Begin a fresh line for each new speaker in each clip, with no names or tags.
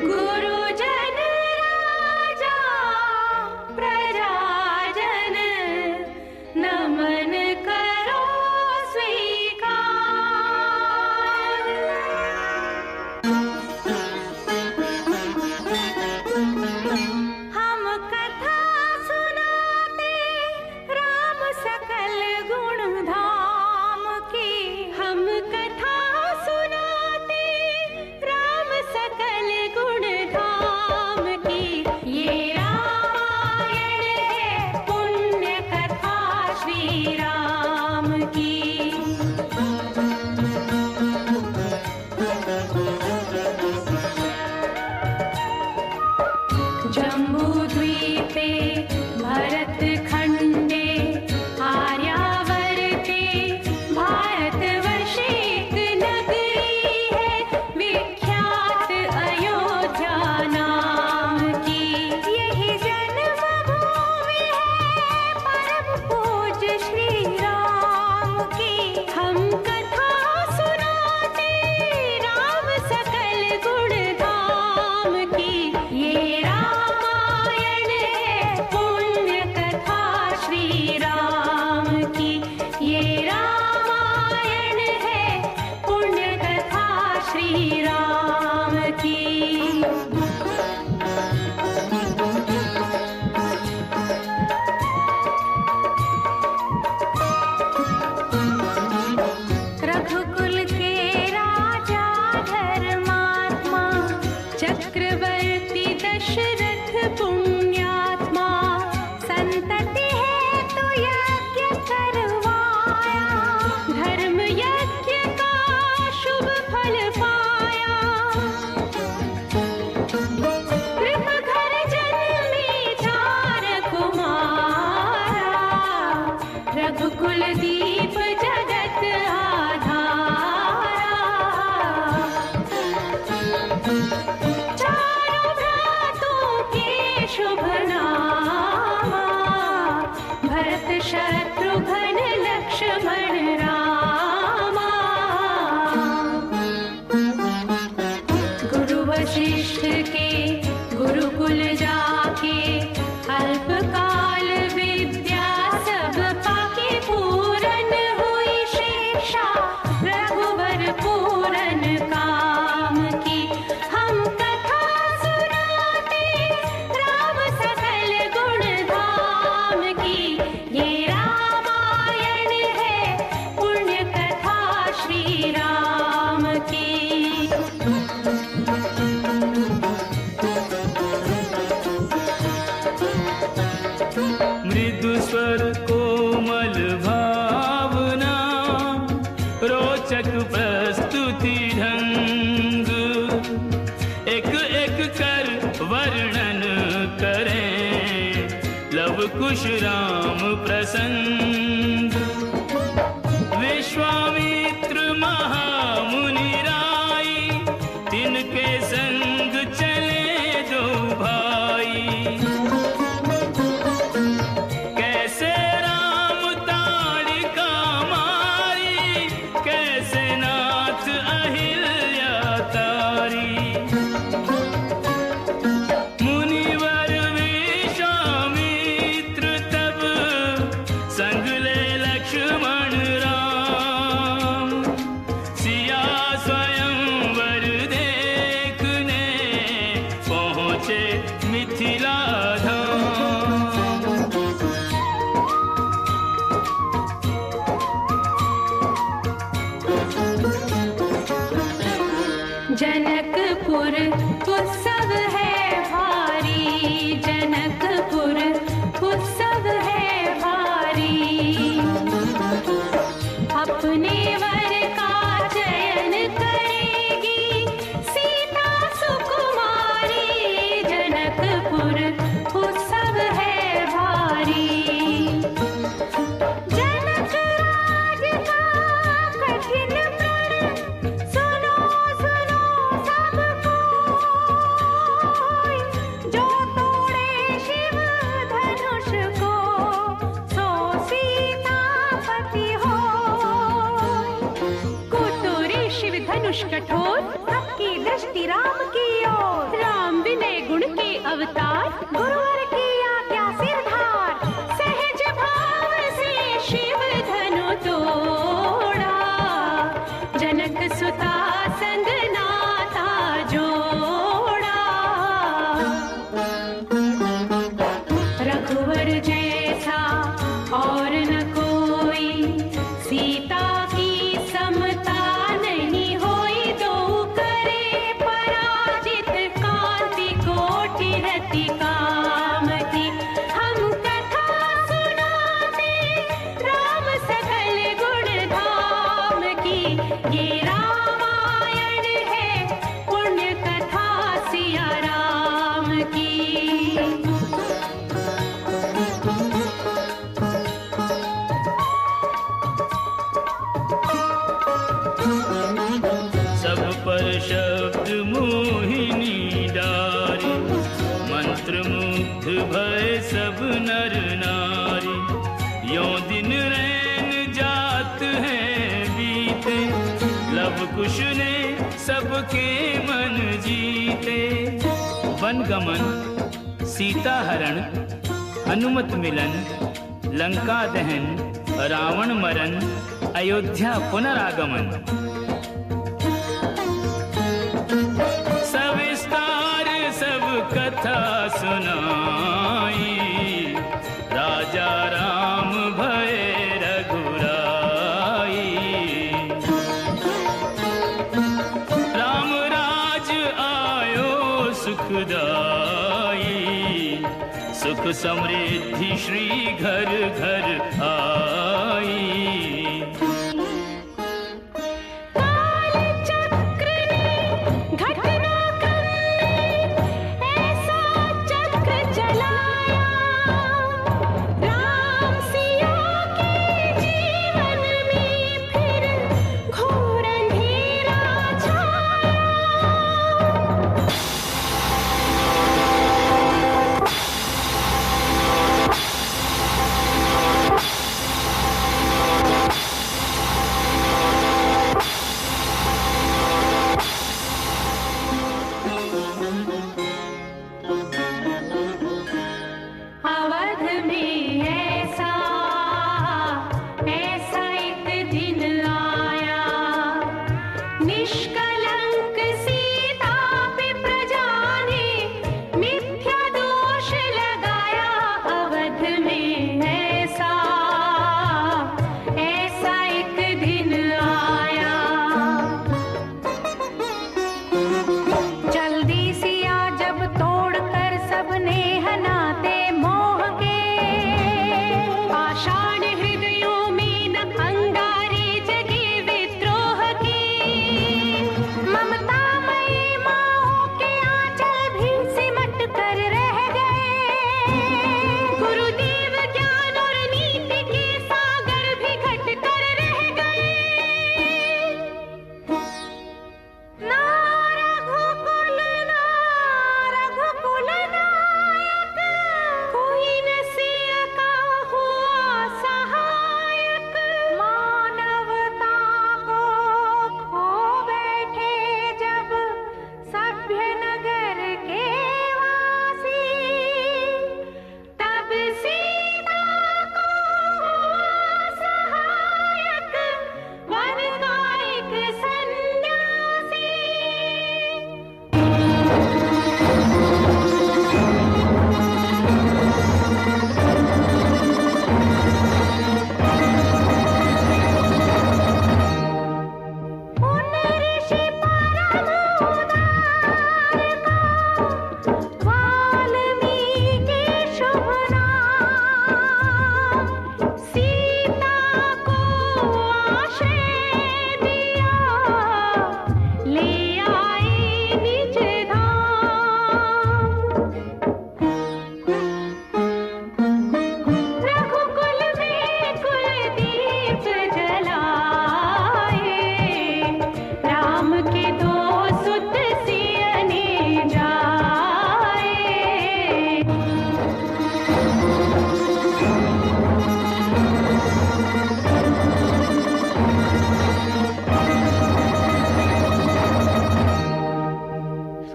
गुरुजन राजा प्रजाजन नमन करो स्वीकार। हम कथा सुनाते राम सकल गुण धाम की। हम कथा सुनाते राम सकल गुण धाम की। ये रामायण है पुण्य कथा श्री राम की। जम्बूद्वीपे भरत खंडे आर्यावर्ते भारतवर्षे एक नगरी है विख्यात अयोध्या नाम की। यही जन्मभूमि है परम पूज्य श्री राम की। हम कथा सुनाते राम सकल गुण धाम की। ये रामायण है पुण्य कथा श्री राम की। ये रामायण है पुण्य कथा श्री राम की। रघुकुल के राजा धर्मात्मा चक्रवर्ती दशरथ पुण्यात्मा। संतति है तो यज्ञ करवाया धर्म यज्ञ का शुभ फल पाया। कृप घर जन्मे 4 कुमारा रघुकुल दीप जगत आधारा। चारों भ्रातों के शुभ नामा भरत शत्रुघ्न लक्ष्मण रामा। गुरु वशिष्ठ के गुरुकुल जाके अल्पकाल विद्या सब पाके। पूरन हुई शिक्षा रघुवर पूरन काम की। हम कथा सुनाते राम सकल गुण धाम की। ये रामायण है पुण्य कथा श्री राम की।
मृदु स्वर कोमल भावना रोचक प्रस्तुति ढंग। एक एक कर वर्णन करें लव कुश राम प्रसंग। विश्वामित्र महामुनि राई तिनके संग चले 2 भाई। कैसे राम ताड़िका मारी कैसे नाथ अहिल्या तारी। मुनिवर विश्वामित्र तब संग ले लक्ष्मण राम। सिया स्वयंवर देखने पहुँचे मिथिला धाम।
जनकपुर उत्सव है भारी। जनकपुर उत्सव है भारी। अपने वर का चयन करेगी सीता सुकुमारी। जनकपुर उत्सव है भारी। जनक राज का कठिन प्रण सुनो सुनो सबको। राम की ओर। राम विनय गुण के अवतार, गुरुवर की आज्ञा सिरधार। सहज भाव से शिव धनु तोड़ा, जनक सुता संग नाता जोड़ा। रघुवर जैसा और न कोई, सीता की समता नहीं होई। दो करे पराजित, कांति कोटि रति काम की। हम कथा सुनाते राम सकल गुण धाम की। ये रामायण है पुण्य कथा सिया राम की।
सब पर शब्द मोहिनी डारी, मंत्र मुग्ध भय सब नर नारी। यों दिन रैन जात हैं बीते, लव कुश ने सबके मन जीते। वन गमन, सीता हरण, हनुमत मिलन, लंका दहन, रावण मरण, अयोध्या पुनरागमन। सविस्तार सब कथा सुनाई, राजा राम भय रघुराई। राम राज आयो सुखदाई, सुख समृद्धि श्री घर घर आई।
काल चक्र ने घटना कर, ऐसा चक्र चलाया। राम सिया के जीवन में फिर घोर अंधेरा छाया।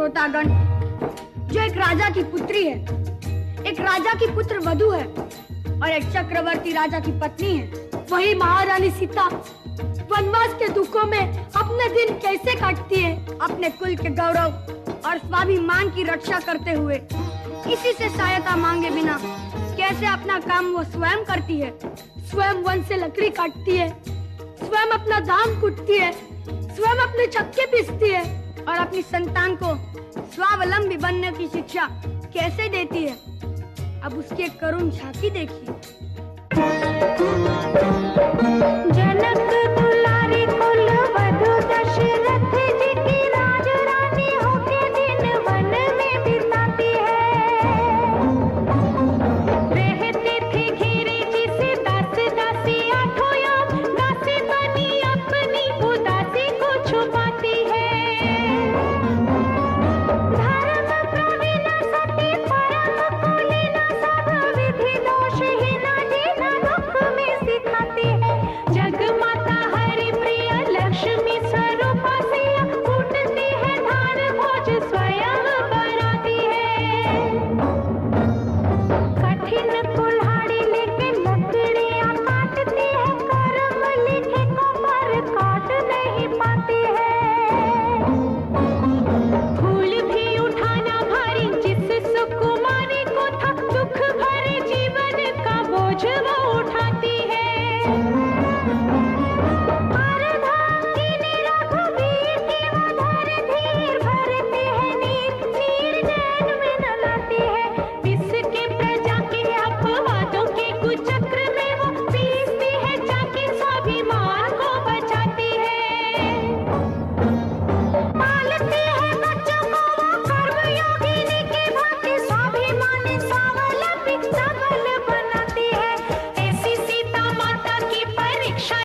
श्रोतागण, जो एक राजा की पुत्री है, एक राजा की पुत्र वधू है और एक चक्रवर्ती राजा की पत्नी है, वही महारानी सीता वनवास के दुखों में अपने दिन कैसे काटती है, अपने कुल के गौरव और स्वाभिमान की रक्षा करते हुए, किसी से सहायता मांगे बिना कैसे अपना काम वो स्वयं करती है। स्वयं वन से लकड़ी काटती है, स्वयं अपना धान कूटती है, स्वयं अपने चक्के पीसती है और अपनी संतान को स्वावलंबी बनने की शिक्षा कैसे देती है। अब उसकी एक करुण झांकी देखिए।
जन